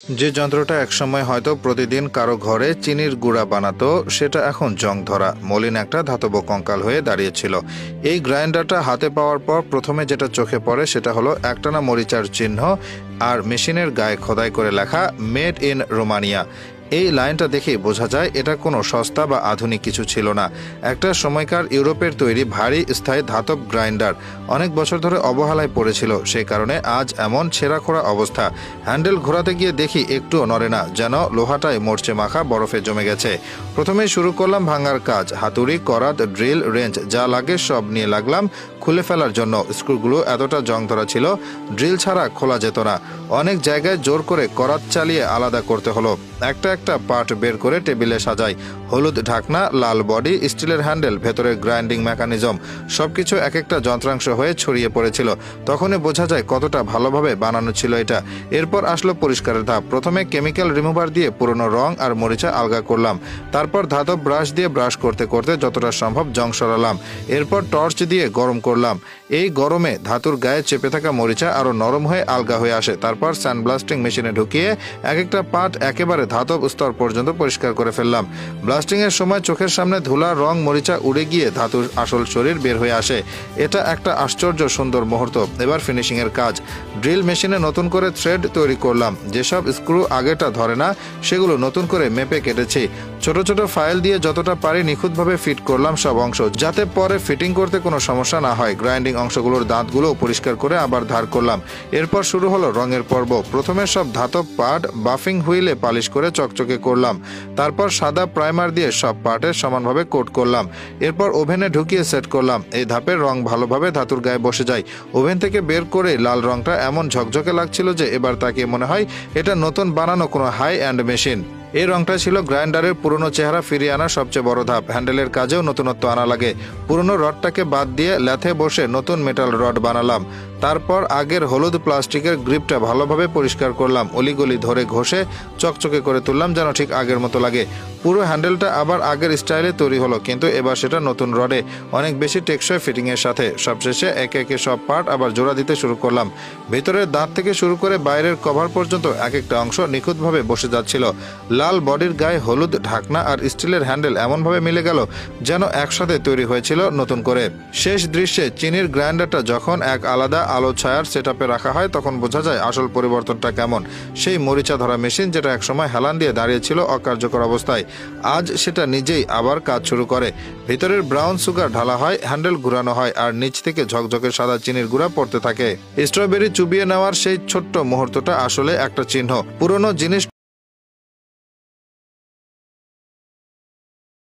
যে যন্ত্রটা একসময় হয়তো প্রতিদিন কারো ঘরে চিনির গুঁড়া বানাতো সেটা এখন জং ধরা মলিন একটা ধাতব কঙ্কাল হয়ে দাঁড়িয়েছিল। এই গ্রাইন্ডারটা হাতে পাওয়ার পর প্রথমে যেটা চোখে পড়ে সেটা হলো একটানা মরিচার চিহ্ন আর মেশিনের গায়ে খোদাই করে লেখা মেড ইন রোমানিয়া। এই লাইনটা দেখে বোঝা যায় এটা কোনো সস্তা বা আধুনিক কিছু ছিল না। একটা সময়কার ইউরোপের তৈরি ভারী স্থায়ী ধাতব গ্রাইন্ডার অনেক বছর ধরে অবহেলায় পড়েছিল, সেই কারণে আজ এমন ছেঁড়াখোড়া অবস্থা। হ্যান্ডেল ঘোরাতে গিয়ে দেখি একটুও নড়ে না, যেন লোহাটায় মরচে মাখা বরফে জমে গেছে। প্রথমেই শুরু করলাম ভাঙার কাজ। হাতুড়ি, করাত, ড্রিল, রেঞ্চ যা লাগে সব নিয়ে লাগলাম খুলে ফেলার জন্য। স্ক্রুগুলো এতটা জং ধরা ছিল, ড্রিল ছাড়া খোলা যেত না। অনেক জায়গায় জোর করে করাত চালিয়ে আলাদা করতে হলো। একটা একটা পার্ট বের করে টেবিলে সাজাই। হলুদ ঢাকনা, লাল বডি, স্টিলের হ্যান্ডেল, ভেতরে গ্রাইন্ডিং মেকানিজম, সবকিছু এক একটা যন্ত্রাংশ হয়ে ছড়িয়ে পড়েছিল। তখনই বোঝা যায় কতটা ভালোভাবে বানানো ছিল এটা। এরপর আসলো পরিষ্কারের ধাপ। প্রথমে কেমিক্যাল রিমুভার দিয়ে পুরনো রং আর মরিচা আলগা করলাম। তারপর ধাতব ব্রাশ দিয়ে ব্রাশ করতে করতে যতটা সম্ভব জং সরালাম। এরপর টর্চ দিয়ে গরম করলাম। এই গরমে ধাতুর গায়ে চেপে থাকা মরিচা আরো নরম হয়ে আলগা হয়ে আসে। তারপর স্যান্ড ব্লাস্টিং মেশিনে ঢুকিয়ে এক একটা পার্ট একেবারে ধাতব স্তর পর্যন্ত পরিষ্কার করে ফেললাম। ব্লাস্টিং এর সময় চোখের সামনে ধুলা, রং, মরিচা উড়ে গিয়ে ধাতুর আসল শরীর বের হয়ে আসে। এটা একটা আশ্চর্য সুন্দর মুহূর্ত। এবার ফিনিশিং এর কাজ। ড্রিল মেশিনে নতুন করে থ্রেড তৈরি করলাম। যেসব স্ক্রু আগেটা ধরে না সেগুলো নতুন করে মেপে কেটেছি। ছোট ছোট ফাইল দিয়ে যতটা পারি নিখুঁতভাবে ফিট করলাম সব অংশ, যাতে পরে ফিটিং করতে কোনো সমস্যা না হয়। গ্রাইন্ডিং অংশগুলোর দাঁতগুলো পরিষ্কার করে আবার ধার করলাম। এরপর শুরু হলো রঙের পর্ব। প্রথমে সব ধাতব পার্ট বাফিং হুইলে পালিশ করে চকচকে করলাম। তারপর সাদা প্রাইমার দিয়ে সব পার্টের সমানভাবে কোট করলাম। এরপর ওভেনে ঢুকিয়ে সেট করলাম। এই ধাপের রং ভালোভাবে ধাতুর গায়ে বসে যায়। ওভেন থেকে বের করে লাল রংটা এমন ঝকঝকে লাগছিল যে এবার তাকিয়ে মনে হয় এটা নতুন বানানো কোনো হাই এন্ড মেশিন। এই রংটা ছিল গ্রাইন্ডারের পুরনো চেহারা ফিরিয়ে আনার সবচেয়ে বড় ধাপ। হ্যান্ডেলের কাজেও নতুনত্ব আনা লাগে। পুরনো রডটাকে বাদ দিয়ে ল্যাথে বসে নতুন মেটাল রড বানালাম। তারপর আগের হলুদ প্লাস্টিকের গ্রিপটা ভালোভাবে পরিষ্কার করলাম। অলিগলি ধরে ঘষে চকচকে করে তুললাম যেন ঠিক আগের মতো লাগে। পুরো হ্যান্ডেলটা আবার আগের স্টাইলে তৈরি হলো, কিন্তু এবার সেটা নতুন রডে, অনেক বেশি টেকসই ফিটিং এর সাথে। সবশেষে একে একে সব পার্ট আবার জোড়া দিতে শুরু করলাম। ভেতরের দাঁত থেকে শুরু করে বাইরের কভার পর্যন্ত এক একটা অংশ নিখুঁতভাবে বসে যাচ্ছিল। লাল বডির গায়ে হলুদ ঢাকনা আর স্টিলের হ্যান্ডেল এমনভাবে মিলে গেল যেন একসাথে তৈরি হয়েছিল নতুন করে। শেষ দৃশ্যে চিনির গ্রাইন্ডারটা যখন এক আলাদা আলো ছায়ার সেটআপে রাখা হয় তখন বোঝা যায় আসল পরিবর্তনটা কেমন। সেই মরিচা ধরা মেশিন যেটা একসময় হেলান দিয়ে দাঁড়িয়েছিল অকার্যকর অবস্থায়, আজ সেটা নিজেই আবার কাজ শুরু করে। ভিতরের ব্রাউন সুগার ঢালা হয়, হ্যান্ডেল ঘুরানো হয় আর নিচ থেকে ঝকঝকে সাদা চিনির গুঁড়া পড়তে থাকে। স্ট্রবেরি চুবিয়ে নেওয়ার সেই ছোট্ট মুহূর্তটা আসলে একটা চিহ্ন। পুরনো জিনিস